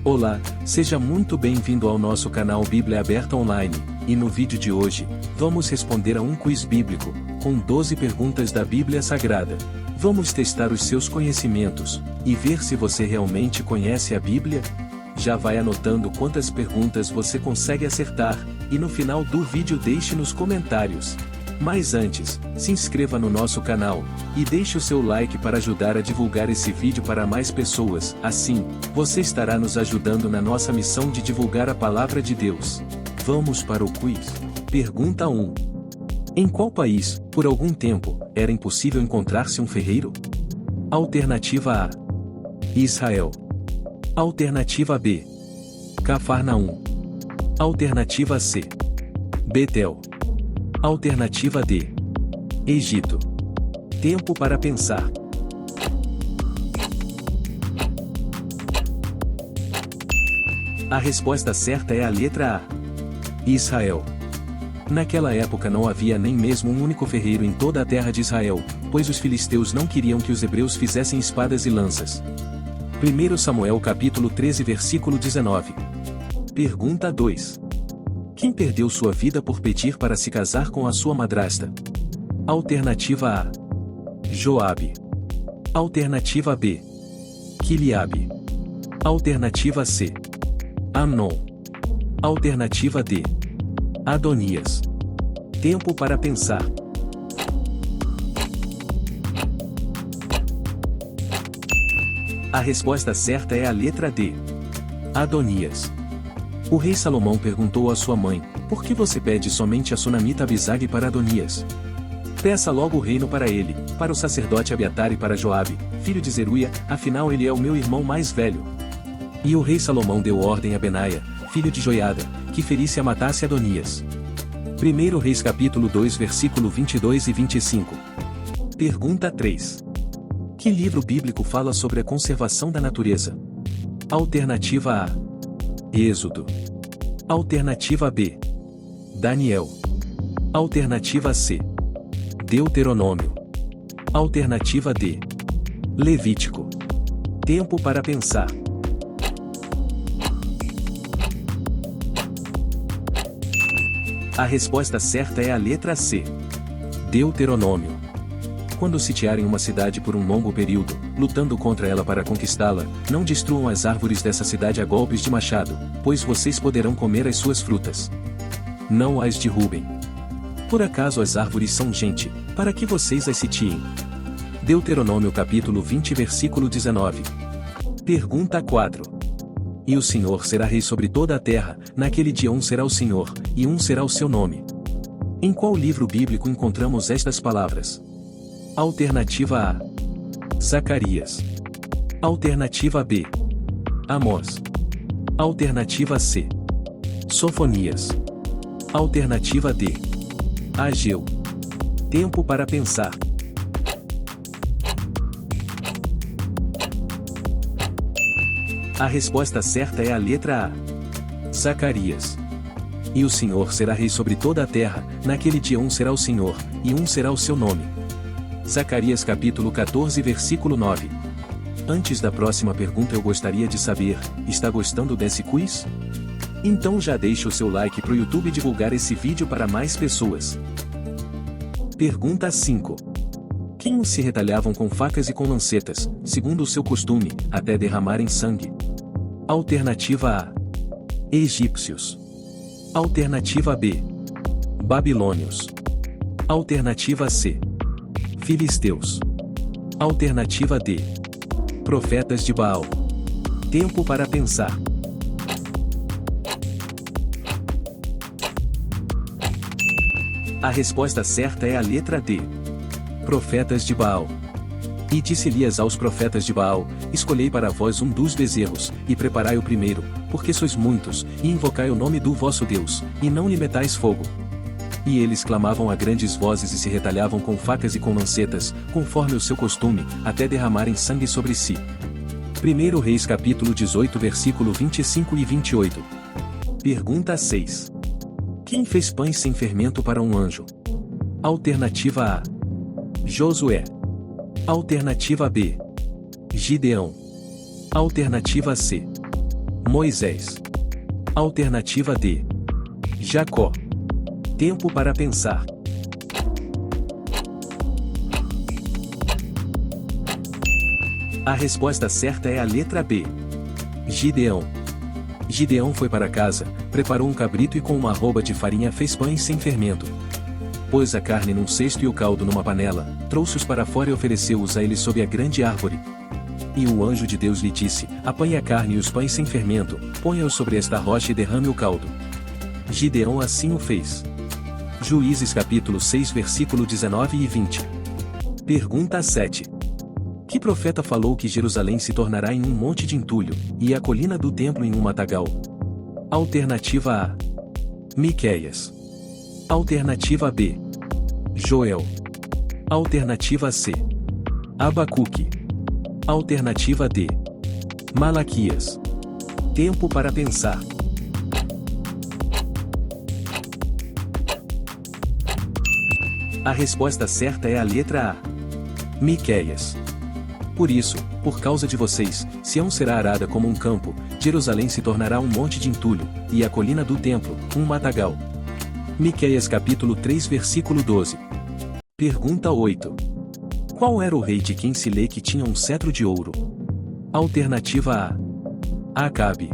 Olá, seja muito bem-vindo ao nosso canal Bíblia Aberta Online, e no vídeo de hoje, vamos responder a um quiz bíblico, com 12 perguntas da Bíblia Sagrada. Vamos testar os seus conhecimentos, e ver se você realmente conhece a Bíblia? Já vai anotando quantas perguntas você consegue acertar, e no final do vídeo deixe nos comentários. Mas antes, se inscreva no nosso canal, e deixe o seu like para ajudar a divulgar esse vídeo para mais pessoas, assim, você estará nos ajudando na nossa missão de divulgar a Palavra de Deus. Vamos para o quiz. Pergunta 1. Em qual país, por algum tempo, era impossível encontrar-se um ferreiro? Alternativa A. Israel. Alternativa B. Cafarnaum. Alternativa C. Betel. Alternativa D. Egito. Tempo para pensar. A resposta certa é a letra A. Israel. Naquela época não havia nem mesmo um único ferreiro em toda a terra de Israel, pois os filisteus não queriam que os hebreus fizessem espadas e lanças. 1 Samuel capítulo 13 versículo 19. Pergunta 2. Quem perdeu sua vida por pedir para se casar com a sua madrasta? Alternativa A. Joabe. Alternativa B. Quiliabe. Alternativa C. Amnon. Alternativa D. Adonias. Tempo para pensar. A resposta certa é a letra D. Adonias. O rei Salomão perguntou à sua mãe, por que você pede somente a sunamita Abisag para Adonias? Peça logo o reino para ele, para o sacerdote Abiatar e para Joabe, filho de Zeruia, afinal ele é o meu irmão mais velho. E o rei Salomão deu ordem a Benaia, filho de Joiada, que ferisse e matasse Adonias. 1 Reis capítulo 2 versículo 22 e 25. Pergunta 3. Que livro bíblico fala sobre a conservação da natureza? Alternativa A. Êxodo. Alternativa B. Daniel. Alternativa C. Deuteronômio. Alternativa D. Levítico. Tempo para pensar. A resposta certa é a letra C. Deuteronômio. Quando sitiarem uma cidade por um longo período, lutando contra ela para conquistá-la, não destruam as árvores dessa cidade a golpes de machado, pois vocês poderão comer as suas frutas. Não as derrubem. Por acaso as árvores são gente, para que vocês as sitiem? Deuteronômio capítulo 20 versículo 19. Pergunta 4. E o Senhor será rei sobre toda a terra, naquele dia um será o Senhor, e um será o seu nome. Em qual livro bíblico encontramos estas palavras? Alternativa A. Zacarias. Alternativa B. Amós. Alternativa C. Sofonias. Alternativa D. Ageu. Tempo para pensar. A resposta certa é a letra A. Zacarias. E o Senhor será rei sobre toda a terra, naquele dia um será o Senhor, e um será o seu nome. Zacarias capítulo 14 versículo 9. Antes da próxima pergunta eu gostaria de saber, está gostando desse quiz? Então já deixe o seu like para o YouTube divulgar esse vídeo para mais pessoas. Pergunta 5. Quem se retalhavam com facas e com lancetas, segundo o seu costume, até derramarem sangue? Alternativa A. Egípcios. Alternativa B. Babilônios. Alternativa C. Filisteus. Alternativa D. Profetas de Baal. Tempo para pensar. A resposta certa é a letra D. Profetas de Baal. E disse Elias aos profetas de Baal, escolhei para vós um dos bezerros, e preparai o primeiro, porque sois muitos, e invocai o nome do vosso Deus, e não lhe metais fogo. E eles clamavam a grandes vozes e se retalhavam com facas e com lancetas, conforme o seu costume, até derramarem sangue sobre si. 1 Reis capítulo 18 versículo 25 e 28. Pergunta 6. Quem fez pães sem fermento para um anjo? Alternativa A. Josué. Alternativa B. Gideão. Alternativa C. Moisés. Alternativa D. Jacó. Tempo para pensar. A resposta certa é a letra B. Gideão. Gideão foi para casa, preparou um cabrito e com uma arroba de farinha fez pães sem fermento. Pôs a carne num cesto e o caldo numa panela, trouxe-os para fora e ofereceu-os a ele sob a grande árvore. E o anjo de Deus lhe disse: apanhe a carne e os pães sem fermento, ponha-os sobre esta rocha e derrame o caldo. Gideão assim o fez. Juízes capítulo 6 versículo 19 e 20. Pergunta 7. Que profeta falou que Jerusalém se tornará em um monte de entulho, e a colina do templo em um matagal? Alternativa A. Miqueias. Alternativa B. Joel. Alternativa C. Abacuque. Alternativa D. Malaquias. Tempo para pensar. A resposta certa é a letra A. Miqueias. Por isso, por causa de vocês, Sião será arada como um campo, Jerusalém se tornará um monte de entulho, e a colina do templo, um matagal. Miqueias capítulo 3 versículo 12. Pergunta 8. Qual era o rei de quem se lê que tinha um cetro de ouro? Alternativa A. Acabe.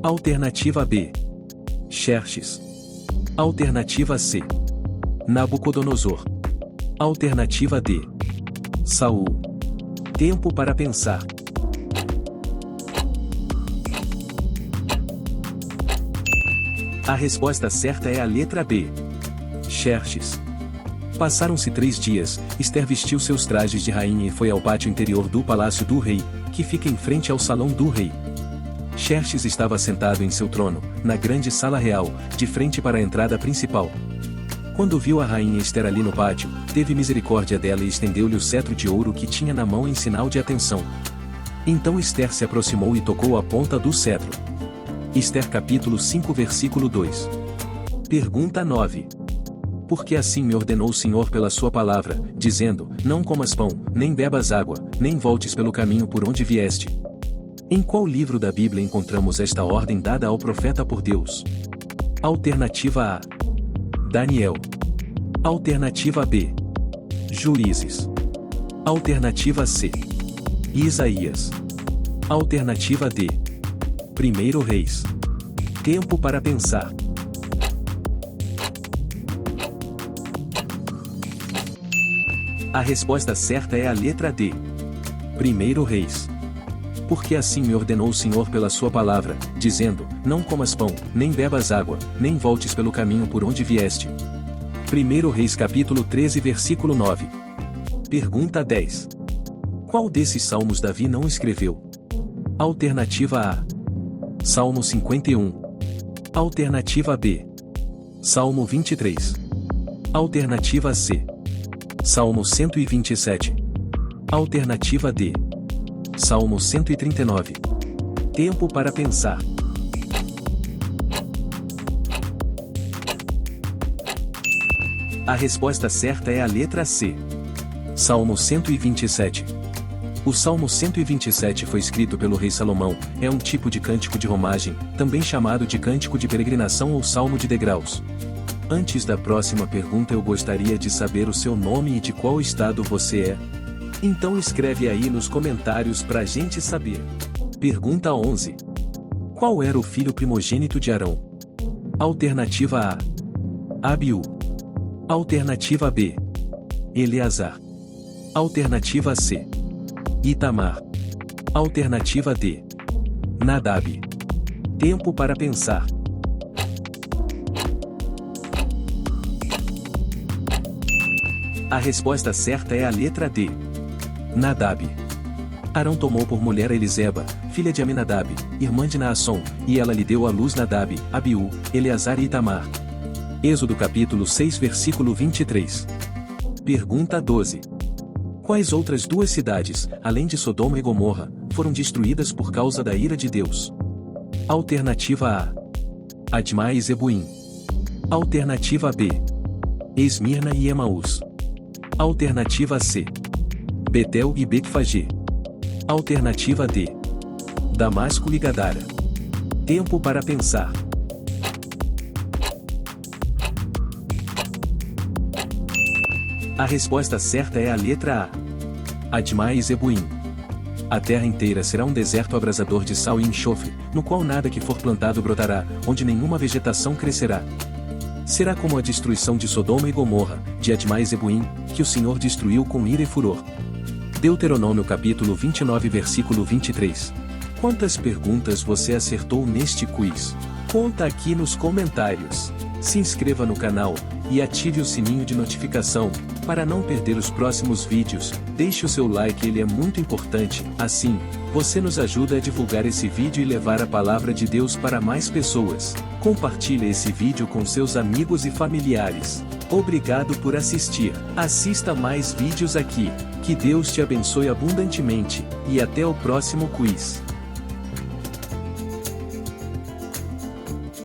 Alternativa B. Xerxes. Alternativa C. Nabucodonosor. Alternativa D. Saul. Tempo para pensar. A resposta certa é a letra B. Xerxes. Passaram-se 3 dias, Ester vestiu seus trajes de rainha e foi ao pátio interior do palácio do rei, que fica em frente ao salão do rei. Xerxes estava sentado em seu trono, na grande sala real, de frente para a entrada principal. Quando viu a rainha Ester ali no pátio, teve misericórdia dela e estendeu-lhe o cetro de ouro que tinha na mão em sinal de atenção. Então Ester se aproximou e tocou a ponta do cetro. Ester capítulo 5 versículo 2. Pergunta 9. Porque assim me ordenou o Senhor pela sua palavra, dizendo: não comas pão, nem bebas água, nem voltes pelo caminho por onde vieste. Em qual livro da Bíblia encontramos esta ordem dada ao profeta por Deus? Alternativa A. Daniel. Alternativa B. Juízes. Alternativa C. Isaías. Alternativa D. 1 Reis. Tempo para pensar. A resposta certa é a letra D. 1 Reis. Porque assim me ordenou o Senhor pela sua palavra, dizendo: não comas pão, nem bebas água, nem voltes pelo caminho por onde vieste. 1 Reis capítulo 13 versículo 9. Pergunta 10. Qual desses salmos Davi não escreveu? Alternativa A. Salmo 51. Alternativa B. Salmo 23. Alternativa C. Salmo 127. Alternativa D. Salmo 139. Tempo para pensar. A resposta certa é a letra C. Salmo 127. O Salmo 127 foi escrito pelo rei Salomão, é um tipo de cântico de romagem, também chamado de cântico de peregrinação ou salmo de degraus. Antes da próxima pergunta eu gostaria de saber o seu nome e de qual estado você é. Então escreve aí nos comentários pra gente saber. Pergunta 11. Qual era o filho primogênito de Arão? Alternativa A. Abiú. Alternativa B. Eleazar. Alternativa C. Itamar. Alternativa D. Nadab. Tempo para pensar. A resposta certa é a letra D. Nadab. Arão tomou por mulher a Eliseba, filha de Aminadab, irmã de Naasson, e ela lhe deu à luz Nadab, Abiú, Eleazar e Itamar. Êxodo capítulo 6 versículo 23. Pergunta 12. Quais outras 2 cidades, além de Sodoma e Gomorra, foram destruídas por causa da ira de Deus? Alternativa A. Admá e Zebuim. Alternativa B. Esmirna e Emaús. Alternativa C. Betel e Betfagé. Alternativa D. Damasco e Gadara. Tempo para pensar. A resposta certa é a letra A. Admá e Zeboim. A terra inteira será um deserto abrasador de sal e enxofre, no qual nada que for plantado brotará, onde nenhuma vegetação crescerá. Será como a destruição de Sodoma e Gomorra, de Admá e Zeboim, que o Senhor destruiu com ira e furor. Deuteronômio capítulo 29 versículo 23. Quantas perguntas você acertou neste quiz? Conta aqui nos comentários. Se inscreva no canal e ative o sininho de notificação, para não perder os próximos vídeos. Deixe o seu like, ele é muito importante, assim, você nos ajuda a divulgar esse vídeo e levar a palavra de Deus para mais pessoas. Compartilhe esse vídeo com seus amigos e familiares. Obrigado por assistir. Assista mais vídeos aqui. Que Deus te abençoe abundantemente, e até o próximo quiz.